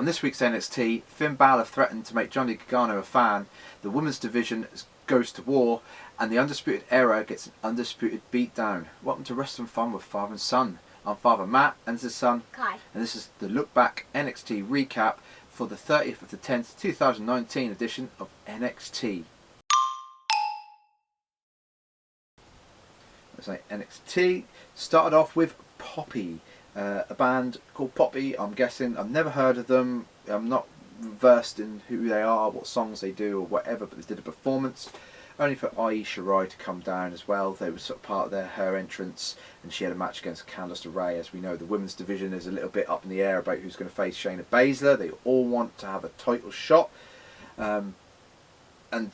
On this week's NXT, Finn Balor threatened to make Johnny Gargano a fan, the women's division goes to war, and the Undisputed Era gets an undisputed beatdown. Welcome to Wrestling Fun with Father and Son. I'm Father Matt, and this is Son, Kai. And this is the Look Back NXT recap for the 30th of the 10th, 2019 edition of NXT. Let's say NXT started off with Poppy. A band called Poppy. I'm guessing, I've never heard of them, I'm not versed in who they are, what songs they do or whatever, but they did a performance only for Aisha to come down as well. They were sort of part of her entrance, and she had a match against Candice LeRae. As we know, the women's division is a little bit up in the air about who's going to face Shayna Baszler. They all want to have a title shot, and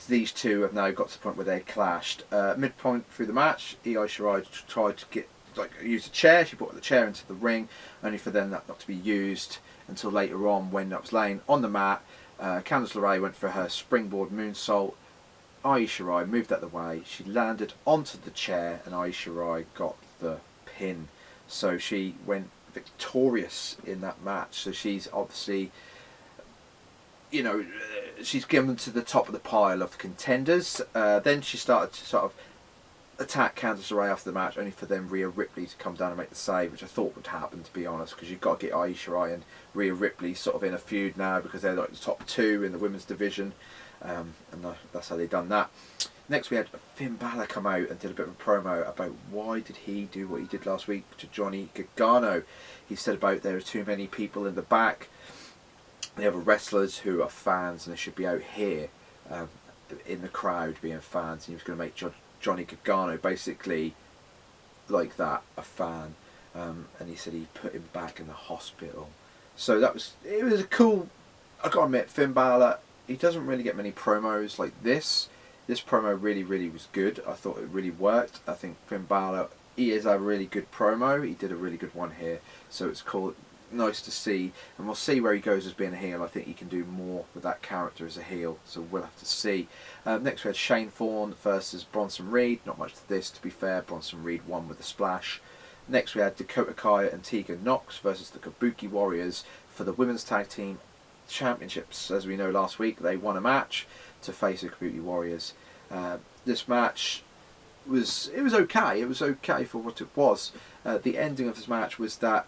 these two have now got to the point where they clashed. Midpoint through the match, Aisha tried to use a chair. She brought the chair into the ring, only for then that not to be used until later on when that was laying on the mat. Candice LeRae went for her springboard moonsault. Aisha moved out of the way. She landed onto the chair, and Aisha got the pin. So she went victorious in that match. So she's obviously, you know, she's given to the top of the pile of contenders. Then she started to sort of attack Candice LeRae after the match, only for then Rhea Ripley to come down and make the save, which I thought would happen, to be honest, because you've got to get Aisha and Rhea Ripley sort of in a feud now, because they're like the top two in the women's division, and that's how they've done that. Next we had Finn Balor come out and did a bit of a promo about why did he do what he did last week to Johnny Gargano. He said about there are too many people in the back, they have wrestlers who are fans and they should be out here in the crowd being fans, and he was going to make Johnny Gargano basically like that, a fan, and he said he put him back in the hospital. So it was a cool, I gotta admit, Finn Balor, he doesn't really get many promos like this. This promo really was good. I thought it really worked. I think Finn Balor, he is a really good promo. He did a really good one here, so it's cool, nice to see, and we'll see where he goes as being a heel. I think he can do more with that character as a heel, so we'll have to see. Next we had Shane Thorne versus Bronson Reed. Not much to this, to be fair. Bronson Reed won with a splash. Next we had Dakota Kai and Tegan Nox versus the Kabuki Warriors for the Women's Tag Team Championships. As we know, last week they won a match to face the Kabuki Warriors. This match was okay. It was okay for what it was. The ending of this match was that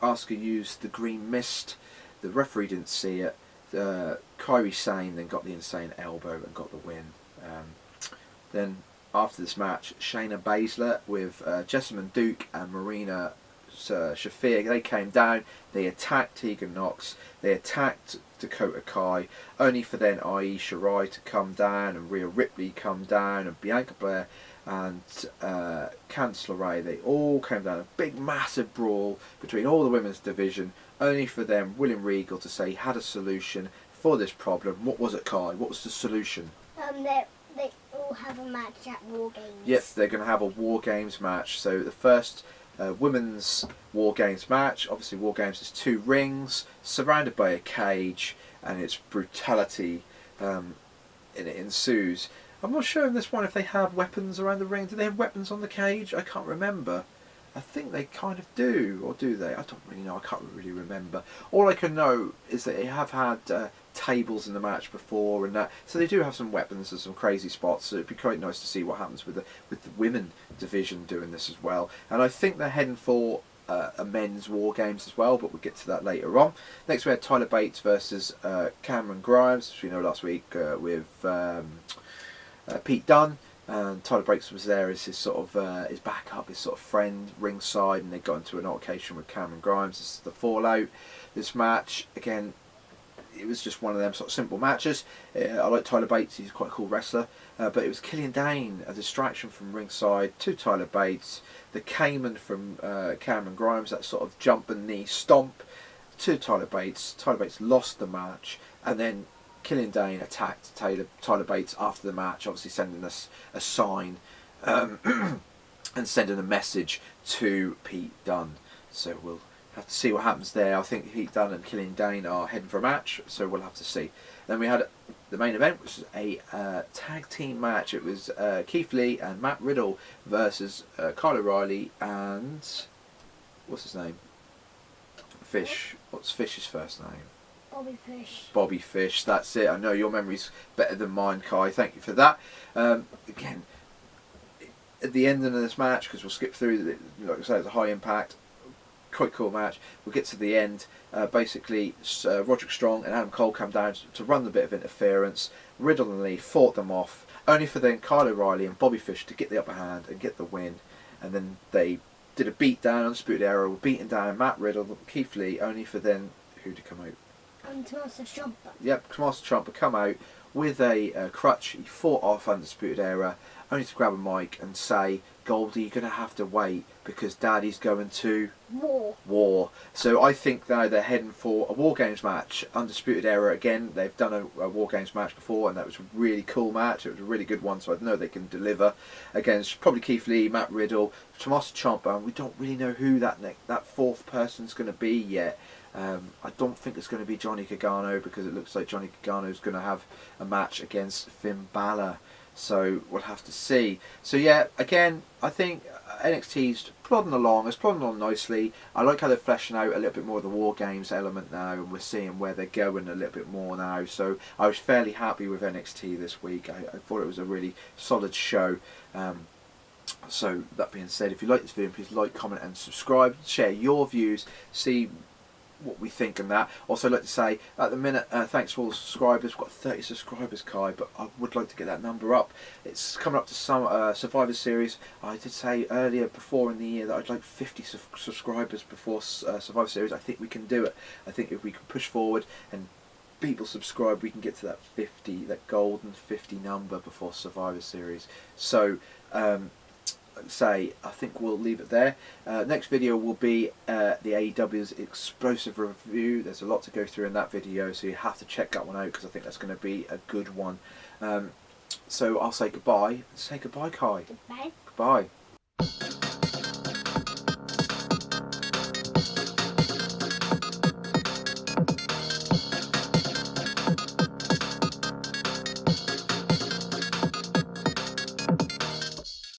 Asuka used the green mist. The referee didn't see it. Kairi Sane then got the insane elbow and got the win. Then after this match, Shayna Baszler with Jessamine Duke and Marina Shafir, they came down. They attacked Tegan Nox. They attacked Dakota Kai, only for then Aisha to come down and Rhea Ripley come down and Bianca Belair and Candice LeRae. They all came down, a big massive brawl between all the women's division, only for them William Regal to say he had a solution for this problem. What was it, Kai? What was the solution? They all have a match at War Games. Yep, they're going to have a War Games match. So the first women's War Games match, obviously War Games is 2 rings surrounded by a cage, and it's brutality and it ensues. I'm not sure in this one if they have weapons around the ring. Do they have weapons on the cage? I can't remember. I think they kind of do, or do they? I don't really know. I can't really remember. All I can know is that they have had tables in the match before, and that, so they do have some weapons and some crazy spots. So it'd be quite nice to see what happens with the women division doing this as well. And I think they're heading for a men's War Games as well, but we'll get to that later on. Next we had Tyler Bates versus Cameron Grimes, as we know last week with Pete Dunne. And Tyler Bates was there as his sort of his backup, his sort of friend ringside, and they got into an altercation with Cameron Grimes. This is the fallout. This match, again, it was just one of them sort of simple matches. I like Tyler Bates, he's quite a cool wrestler, but it was Killian Dane, a distraction from ringside to Tyler Bates, the Cayman from Cameron Grimes, that sort of jump and knee stomp to Tyler Bates. Tyler Bates lost the match, and then Killian Dane attacked Tyler Bates after the match, obviously sending us a sign and sending a message to Pete Dunne. So we'll have to see what happens there. I think Pete Dunne and Killian Dane are heading for a match, so we'll have to see. Then we had the main event, which was a tag team match. It was Keith Lee and Matt Riddle versus Kyle O'Reilly and what's his name? Fish. What's Fish's first name? Bobby Fish. Bobby Fish, that's it. I know your memory's better than mine, Kai. Thank you for that. Again, at the end of this match, because we'll skip through, like I say, it's a high impact, quite cool match. We'll get to the end. Basically, Roderick Strong and Adam Cole come down to run the bit of interference. Riddle and Lee fought them off, only for then Kyle O'Reilly and Bobby Fish to get the upper hand and get the win. And then they did a beat down, Undisputed Era were beating down Matt Riddle, Keith Lee, only for then who to come out? And Tommaso Ciampa. Yep, Tommaso Ciampa come out with a crutch. He fought off Undisputed Era, only to grab a mic and say, Goldie, you're going to have to wait because Daddy's going to war. So I think now they're heading for a War Games match. Undisputed Era, again, they've done a War Games match before, and that was a really cool match. It was a really good one, so I know they can deliver against probably Keith Lee, Matt Riddle, Tommaso Ciampa, and we don't really know who that fourth person's going to be yet. I don't think it's going to be Johnny Gargano, because it looks like Johnny Gargano's going to have a match against Finn Balor. So we'll have to see. So yeah, again, I think NXT's plodding along. It's plodding along nicely. I like how they're fleshing out a little bit more of the War Games element now, and we're seeing where they're going a little bit more now. So I was fairly happy with NXT this week. I thought it was a really solid show. So that being said, if you like this video, please like, comment and subscribe. Share your views. See what we think and that. Also, I'd like to say at the minute, thanks for all the subscribers. We've got 30 subscribers, Kai, but I would like to get that number up. It's coming up to some Survivor Series. I did say earlier before in the year that I'd like 50 subscribers before Survivor Series. I think we can do it. I think if we can push forward and people subscribe, we can get to that 50, that golden 50 number before Survivor Series. So say I think we'll leave it there. Next video will be the AEW's explosive review. There's a lot to go through in that video, so you have to check that one out, because I think that's going to be a good one. So I'll say goodbye. Say goodbye, Kai. Goodbye. Goodbye.